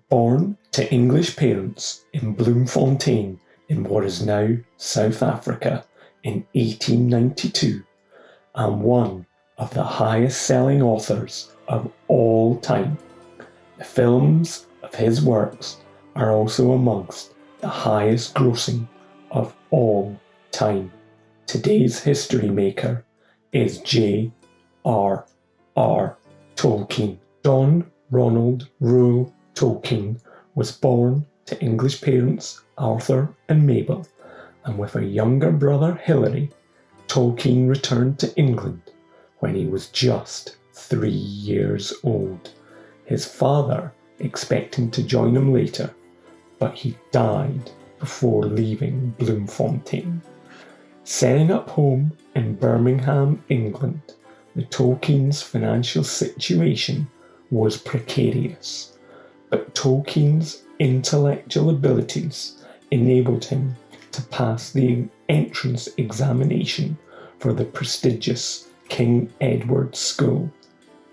Born to English parents in Bloemfontein in what is now South Africa in 1892, and one of the highest-selling authors of all time. The films of his works are also amongst the highest-grossing of all time. Today's history maker is J.R.R Tolkien. John Ronald Reuel Tolkien was born to English parents Arthur and Mabel, and with a younger brother Hilary, Tolkien returned to England when he was just 3 years old. His father expected to join him later, but he died before leaving Bloemfontein. Setting up home in Birmingham, England, the Tolkien's financial situation was precarious, but Tolkien's intellectual abilities enabled him to pass the entrance examination for the prestigious King Edward School,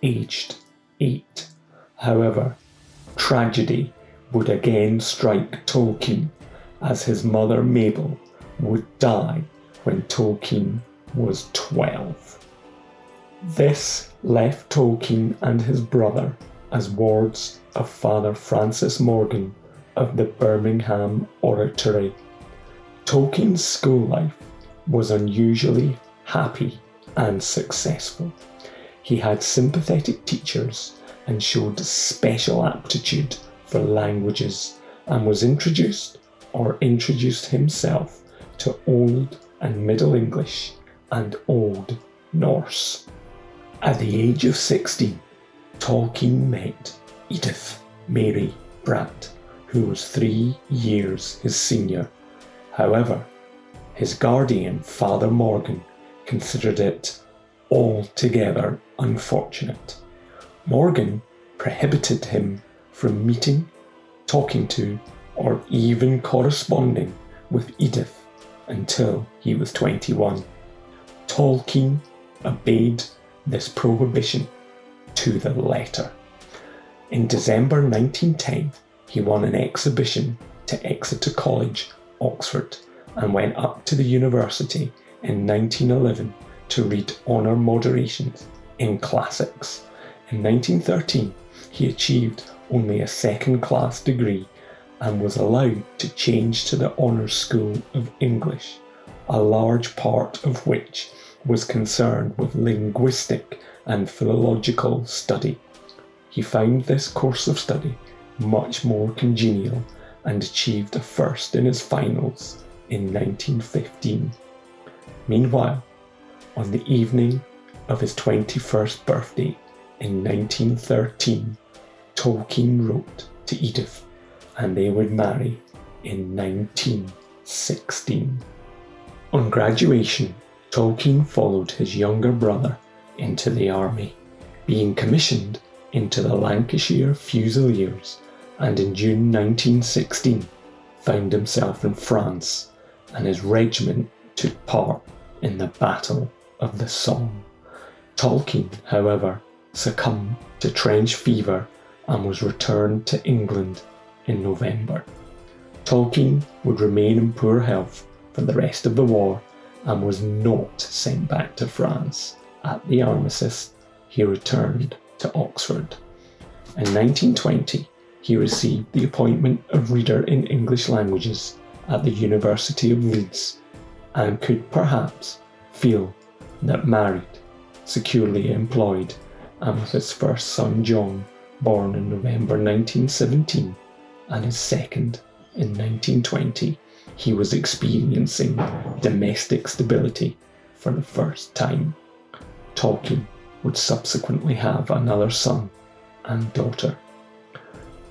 aged 8. However, tragedy would again strike Tolkien, as his mother Mabel would die when Tolkien was 12. This left Tolkien and his brother as wards of Father Francis Morgan of the Birmingham Oratory. Tolkien's school life was unusually happy and successful. He had sympathetic teachers and showed special aptitude for languages, and was introduced himself to Old and Middle English and Old Norse. At the age of 16, Tolkien met Edith Mary Bratt, who was 3 years his senior. However, his guardian, Father Morgan, considered it altogether unfortunate. Morgan prohibited him from meeting, talking to, or even corresponding with Edith until he was 21. Tolkien obeyed this prohibition to the letter. In December 1910, he won an exhibition to Exeter College, Oxford, and went up to the university in 1911 to read honour moderations in classics. In 1913, he achieved only a second-class degree and was allowed to change to the Honours School of English, a large part of which was concerned with linguistic and philological study. He found this course of study much more congenial and achieved a first in his finals in 1915. Meanwhile, on the evening of his 21st birthday in 1913, Tolkien wrote to Edith, and they would marry in 1916. On graduation, Tolkien followed his younger brother into the army, being commissioned into the Lancashire Fusiliers, and in June 1916 found himself in France, and his regiment took part in the Battle of the Somme. Tolkien, however, succumbed to trench fever and was returned to England in November. Tolkien would remain in poor health for the rest of the war and was not sent back to France. At the armistice, he returned to Oxford. In 1920, he received the appointment of Reader in English Languages at the University of Leeds, and could perhaps feel that married, securely employed, and with his first son John, born in November 1917, and his second in 1920, he was experiencing domestic stability for the first time. Tolkien would subsequently have another son and daughter.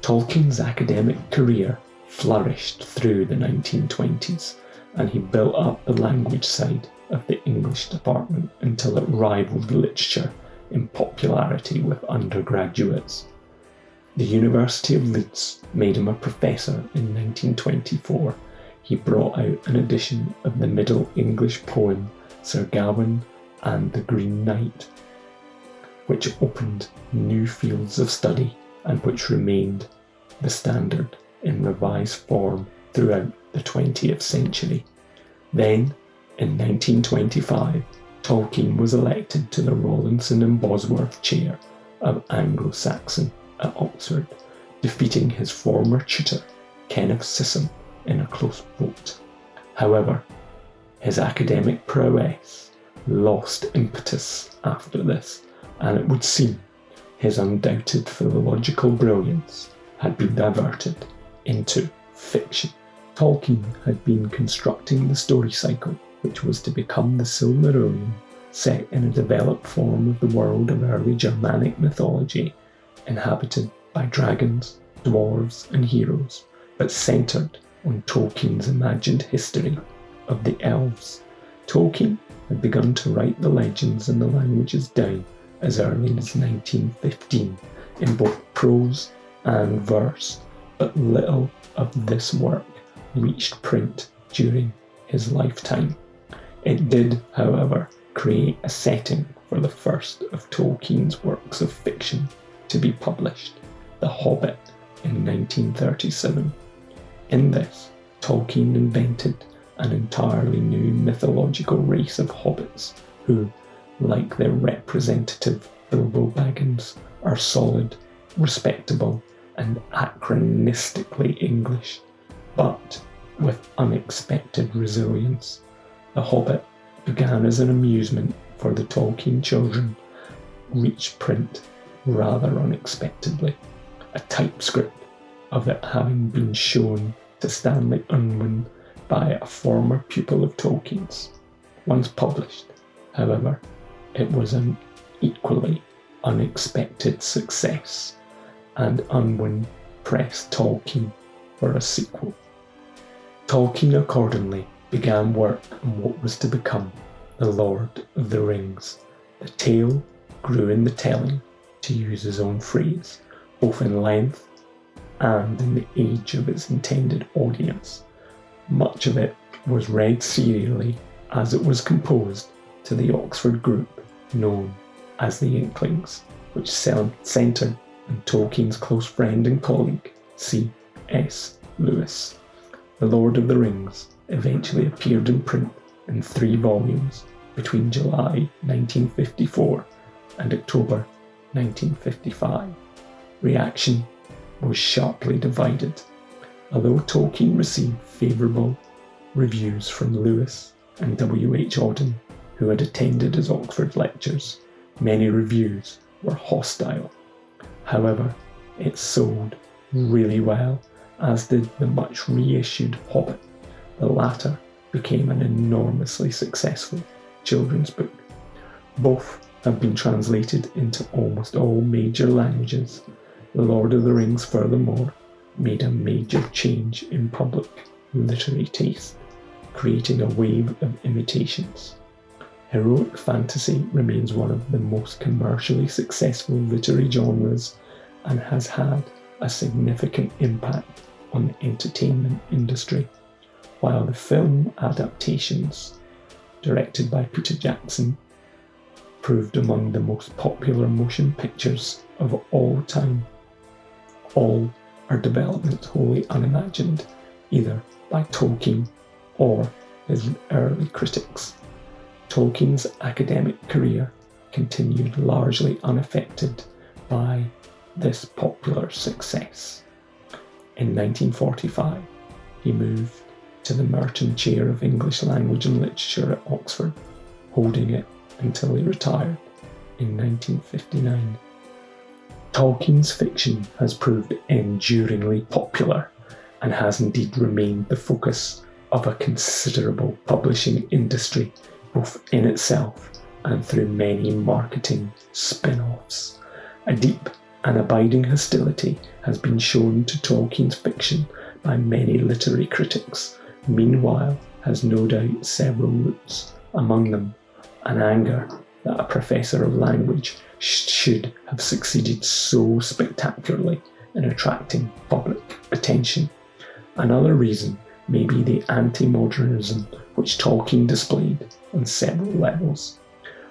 Tolkien's academic career flourished through the 1920s, and he built up the language side of the English department until it rivaled literature in popularity with undergraduates. The University of Leeds made him a professor in 1924. He brought out an edition of the Middle English poem Sir Gawain and the Green Knight, which opened new fields of study and which remained the standard in revised form throughout the 20th century. Then, in 1925, Tolkien was elected to the Rawlinson and Bosworth Chair of Anglo-Saxon at Oxford, defeating his former tutor, Kenneth Sisson, in a close vote. However, his academic prowess lost impetus after this, and it would seem his undoubted philological brilliance had been diverted into fiction. Tolkien had been constructing the story cycle, which was to become the Silmarillion, set in a developed form of the world of early Germanic mythology, inhabited by dragons, dwarves, and heroes, but centred on Tolkien's imagined history of the elves. Tolkien had begun to write the legends and the languages down as early as 1915 in both prose and verse, but little of this work reached print during his lifetime. It did, however, create a setting for the first of Tolkien's works of fiction to be published, The Hobbit, in 1937. In this, Tolkien invented an entirely new mythological race of hobbits who, like their representative Bilbo Baggins, are solid, respectable, and anachronistically English, but with unexpected resilience. The Hobbit began as an amusement for the Tolkien children, reached print rather unexpectedly, a typescript of it having been shown to Stanley Unwin by a former pupil of Tolkien's. Once published, however, it was an equally unexpected success, and Unwin pressed Tolkien for a sequel. Tolkien accordingly began work on what was to become The Lord of the Rings. The tale grew in the telling, to use his own phrase, both in length and in the age of its intended audience. Much of it was read serially as it was composed to the Oxford group known as the Inklings, which centred on Tolkien's close friend and colleague, C.S. Lewis. The Lord of the Rings eventually appeared in print in 3 volumes between July 1954 and October 1955. Reaction was sharply divided. Although Tolkien received favourable reviews from Lewis and W.H. Auden, who had attended his Oxford lectures, many reviews were hostile. However, it sold really well, as did the much reissued Hobbit. The latter became an enormously successful children's book. Both have been translated into almost all major languages. The Lord of the Rings, furthermore, made a major change in public literary taste, creating a wave of imitations. Heroic fantasy remains one of the most commercially successful literary genres and has had a significant impact on the entertainment industry, while the film adaptations, directed by Peter Jackson, proved among the most popular motion pictures of all time. All are developments wholly unimagined, either by Tolkien or his early critics. Tolkien's academic career continued largely unaffected by this popular success. In 1945, he moved to the Merton Chair of English Language and Literature at Oxford, holding it until he retired in 1959. Tolkien's fiction has proved enduringly popular and has indeed remained the focus of a considerable publishing industry, both in itself and through many marketing spin-offs. A deep and abiding hostility has been shown to Tolkien's fiction by many literary critics. Meanwhile, has no doubt several roots, among them an anger that a professor of language should have succeeded so spectacularly in attracting public attention. Another reason may be the anti-modernism which Tolkien displayed on several levels.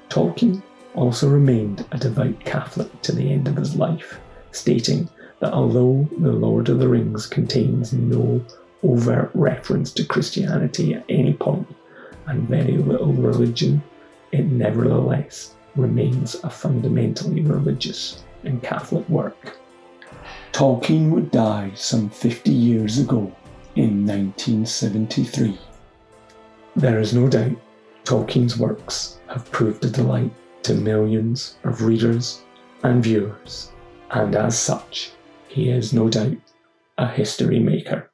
Tolkien also remained a devout Catholic to the end of his life, stating that although The Lord of the Rings contains no overt reference to Christianity at any point, and very little religion, it nevertheless remains a fundamentally religious and Catholic work. Tolkien would die some 50 years ago in 1973. There is no doubt Tolkien's works have proved a delight to millions of readers and viewers, and as such, he is no doubt a history maker.